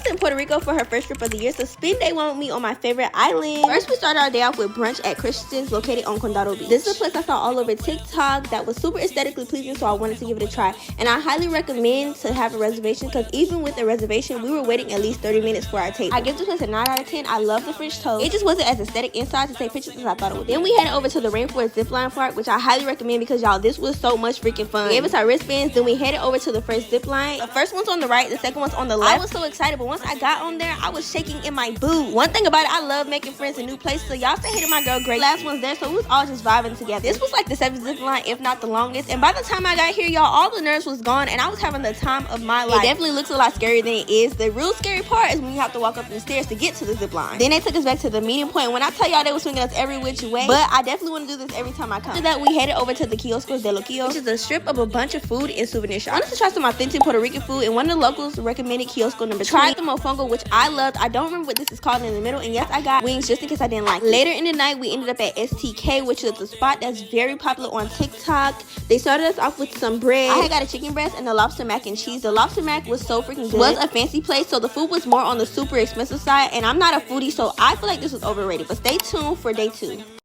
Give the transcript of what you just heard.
in Puerto Rico for her first trip of the year, so spend day one with me on my favorite island. First, we started our day off with brunch at Christian's, located on Condado Beach. This is a place I saw all over TikTok that was super aesthetically pleasing, so I wanted to give it a try. And I highly recommend to have a reservation, because even with a reservation, we were waiting at least 30 minutes for our table. I give this place a 9 out of 10. I love the French toast. It just wasn't as aesthetic inside to take pictures as I thought it would be. Then we headed over to the Rainforest Zipline Park, which I highly recommend because y'all, this was so much freaking fun. We gave us our wristbands, then we headed over to the first zip line. The first one's on the right, the second one's on the left. I was so excited, but once I got on there, I was shaking in my boot. One thing about it, I love making friends in new places, so y'all stay hitting my girl great. Last one's there, so we was all just vibing together. This was like the 7th zip line, if not the longest, and by the time I got here, y'all, all the nerves was gone, and I was having the time of my life. It definitely looks a lot scarier than it is. The real scary part is when you have to walk up the stairs to get to the zip line. Then they took us back to the meeting point. When I tell y'all, they were swinging us every which way, but I definitely want to do this every time I come. After that, we headed over to the Kioscos de los Quios, which is a strip of a bunch of food and souvenir shops. I wanted to try some authentic Puerto Rican food, and one of the locals recommended Kiosco number 20. Tried the mofongo, which I loved. I don't remember what this is called in the middle, and yes, I got wings just in case I didn't like it. Later in the night, we ended up at STK, which is a spot that's very popular on TikTok. They started us off with some bread. I had got a chicken breast and a lobster mac and cheese. The lobster mac was so freaking good. It was a fancy place, so the food was more on the super expensive side, and I'm not a foodie, so I feel like this was overrated. But stay tuned for day 2.